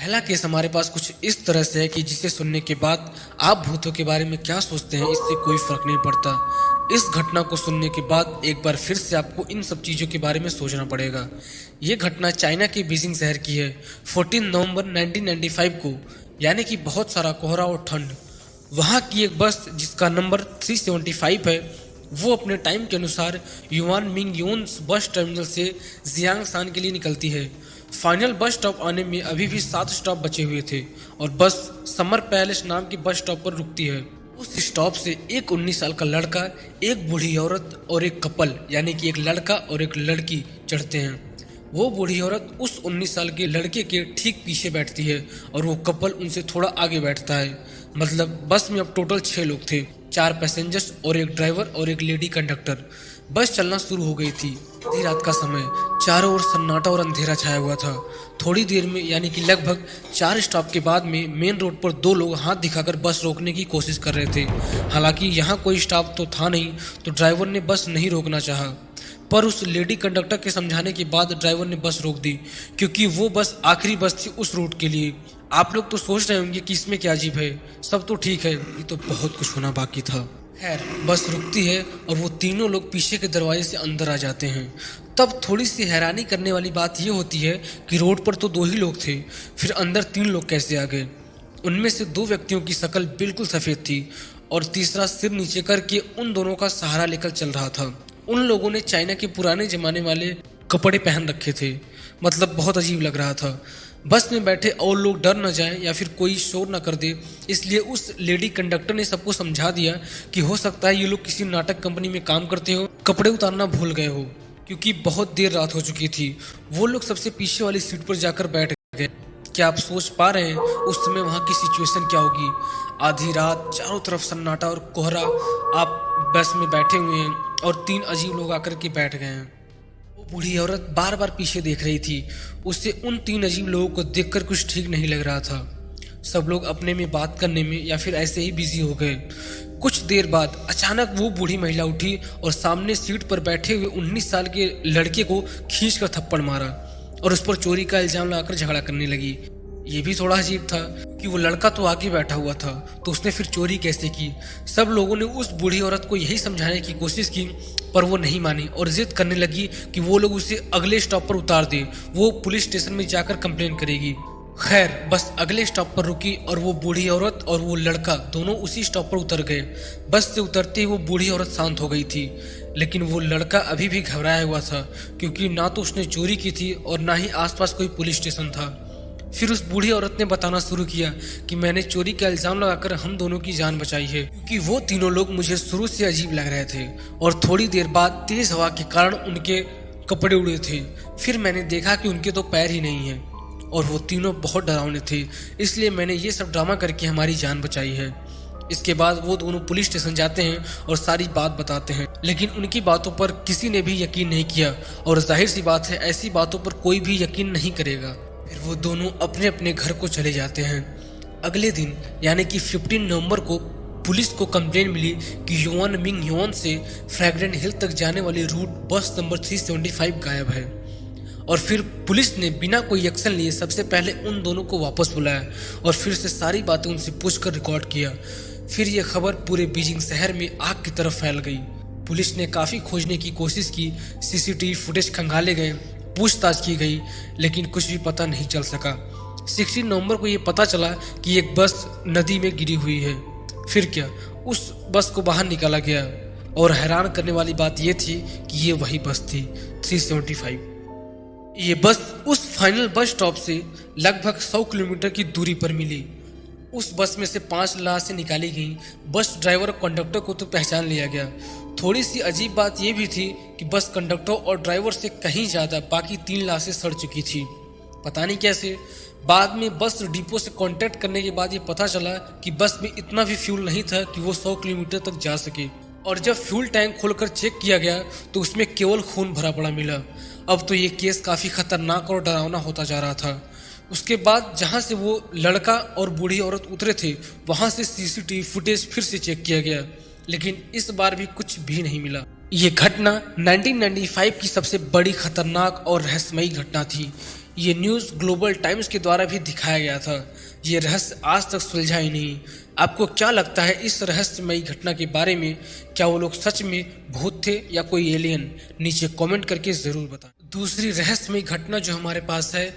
पहला केस हमारे पास कुछ इस तरह से है कि जिसे सुनने के बाद आप भूतों के बारे में क्या सोचते हैं इससे कोई फर्क नहीं पड़ता। इस घटना को सुनने के बाद एक बार फिर से आपको इन सब चीज़ों के बारे में सोचना पड़ेगा। ये घटना चाइना के बीजिंग शहर की है 14 नवंबर 1995 को, यानी कि बहुत सारा कोहरा और ठंड। वहाँ की एक बस जिसका नंबर 375 है वो अपने टाइम के अनुसार युआन मिंग योन बस टर्मिनल से जियांगशान के लिए निकलती है। फाइनल बस स्टॉप आने में अभी भी 7 स्टॉप बचे हुए थे और बस समर पैलेस नाम की बस स्टॉप पर रुकती है। उस स्टॉप से एक 19 साल का लड़का, एक बूढ़ी औरत और एक कपल यानी कि एक लड़का और एक लड़की चढ़ते हैं। वो बूढ़ी औरत उस 19 साल के लड़के के ठीक पीछे बैठती है और वो कपल उनसे थोड़ा आगे बैठता है। मतलब बस में अब टोटल 6 लोग थे, 4 पैसेंजर्स और एक ड्राइवर और एक लेडी कंडक्टर। बस चलना शुरू हो गई थी। आधी रात का समय, चारों ओर सन्नाटा और अंधेरा छाया हुआ था। थोड़ी देर में यानी कि लगभग 4 स्टॉप के बाद में मेन रोड पर 2 लोग हाथ दिखाकर बस रोकने की कोशिश कर रहे थे। हालांकि यहाँ कोई स्टॉप तो था नहीं, तो ड्राइवर ने बस नहीं रोकना चाहा। पर उस लेडी कंडक्टर के समझाने के बाद ड्राइवर ने बस रोक दी, क्योंकि वो बस आखिरी बस थी उस रूट के लिए। आप लोग तो सोच रहे होंगे कि इसमें क्या अजीब है, सब तो ठीक है, ये तो बहुत कुछ होना बाकी था। खैर, बस रुकती है और वो तीनों लोग पीछे के दरवाजे से अंदर आ जाते हैं। तब थोड़ी सी हैरानी करने वाली बात ये होती है कि रोड पर तो 2 ही लोग थे, फिर अंदर 3 लोग कैसे आ गए। उनमें से 2 व्यक्तियों की शक्ल बिल्कुल सफ़ेद थी और तीसरा सिर नीचे करके उन दोनों का सहारा लेकर चल रहा था। उन लोगों ने चाइना के पुराने जमाने वाले कपड़े पहन रखे थे, मतलब बहुत अजीब लग रहा था। बस में बैठे और लोग डर न जाएं या फिर कोई शोर न कर दे, इसलिए उस लेडी कंडक्टर ने सबको समझा दिया कि हो सकता है ये लोग किसी नाटक कंपनी में काम करते हो, कपड़े उतारना भूल गए हो, क्योंकि बहुत देर रात हो चुकी थी। वो लोग सबसे पीछे वाली सीट पर जाकर बैठ गए। क्या आप सोच पा रहे हैं उस समय वहाँ की सिचुएशन क्या होगी? आधी रात, चारों तरफ सन्नाटा और कोहरा, आप बस में बैठे हुए हैं और 3 अजीब लोग आकर के बैठ गए हैं। वो बूढ़ी औरत बार बार पीछे देख रही थी। उससे उन 3 अजीब लोगों को देखकर कुछ ठीक नहीं लग रहा था। सब लोग अपने में बात करने में या फिर ऐसे ही बिजी हो गए। कुछ देर बाद अचानक वो बूढ़ी महिला उठी और सामने सीट पर बैठे हुए 19 साल के लड़के को खींचकर थप्पड़ मारा और उस पर चोरी का इल्जाम लगाकर झगड़ा करने लगी। ये भी थोड़ा अजीब था कि वो लड़का तो आगे बैठा हुआ था, तो उसने फिर चोरी कैसे की। सब लोगों ने उस बूढ़ी औरत को यही समझाने की कोशिश की, पर वो नहीं मानी और जिद करने लगी कि वो लोग उसे अगले स्टॉप पर उतार दे, वो पुलिस स्टेशन में जाकर कंप्लेन करेगी। खैर, बस अगले स्टॉप पर रुकी और वो बूढ़ी औरत और वो लड़का दोनों उसी स्टॉप पर उतर गए। बस से उतरते ही वो बूढ़ी औरत शांत हो गई थी, लेकिन वो लड़का अभी भी घबराया हुआ था, क्योंकि ना तो उसने चोरी की थी और ना ही आसपास कोई पुलिस स्टेशन था। फिर उस बूढ़ी औरत ने बताना शुरू किया कि मैंने चोरी का इल्जाम लगाकर हम दोनों की जान बचाई है, क्योंकि वो तीनों लोग मुझे शुरू से अजीब लग रहे थे और थोड़ी देर बाद तेज हवा के कारण उनके कपड़े उड़े थे। फिर मैंने देखा कि उनके तो पैर ही नहीं है और वो तीनों बहुत डरावने थे, इसलिए मैंने ये सब ड्रामा करके हमारी जान बचाई है। इसके बाद वो दोनों पुलिस स्टेशन जाते हैं और सारी बात बताते हैं, लेकिन उनकी बातों पर किसी ने भी यकीन नहीं किया और जाहिर सी बात है ऐसी बातों पर कोई भी यकीन नहीं करेगा। फिर वो दोनों अपने अपने घर को चले जाते हैं। अगले दिन यानी कि 15 नवंबर को पुलिस को कंप्लेन मिली कि युआन मिंग योन से फ्रैग्रेंट हिल तक जाने वाली रूट बस नंबर 375 गायब है। और फिर पुलिस ने बिना कोई एक्शन लिए सबसे पहले उन दोनों को वापस बुलाया और फिर से सारी बातें उनसे पूछकर रिकॉर्ड किया। फिर यह खबर पूरे बीजिंग शहर में आग की तरफ फैल गई। पुलिस ने काफ़ी खोजने की कोशिश की, सीसीटीवी फुटेज खंगाले गए, पूछताछ की गई, लेकिन कुछ भी पता नहीं चल सका। 16 नवंबर को ये पता चला कि एक बस नदी में गिरी हुई है। फिर क्या, उस बस को बाहर निकाला गया और हैरान करने वाली बात ये थी कि ये वही बस थी 375। ये बस उस फाइनल बस स्टॉप से लगभग 100 किलोमीटर की दूरी पर मिली। उस बस में से 5 लाशें निकाली गईं। बस ड्राइवर और कंडक्टर को तो पहचान लिया गया। थोड़ी सी अजीब बात यह भी थी कि बस कंडक्टर और ड्राइवर से कहीं ज़्यादा बाकी 3 लाशें सड़ चुकी थी, पता नहीं कैसे। बाद में बस डिपो से कांटेक्ट करने के बाद ये पता चला कि बस में इतना भी फ्यूल नहीं था कि वो 100 किलोमीटर तक जा सके, और जब फ्यूल टैंक खोलकर चेक किया गया तो उसमें केवल खून भरा पड़ा मिला। अब तो ये केस काफ़ी खतरनाक और डरावना होता जा रहा था। उसके बाद जहाँ से वो लड़का और बूढ़ी औरत उतरे थे वहाँ से सीसीटीवी फुटेज फिर से चेक किया गया, लेकिन इस बार भी कुछ भी नहीं मिला। ये घटना 1995 की सबसे बड़ी खतरनाक और रहस्यमयी घटना थी। ये न्यूज़ ग्लोबल टाइम्स के द्वारा भी दिखाया गया था। ये रहस्य आज तक सुलझा ही नहीं। आपको क्या लगता है इस रहस्यमयी घटना के बारे में? क्या वो लोग सच में भूत थे या कोई एलियन? नीचे कमेंट करके ज़रूर बताएं। दूसरी रहस्यमयी घटना जो हमारे पास है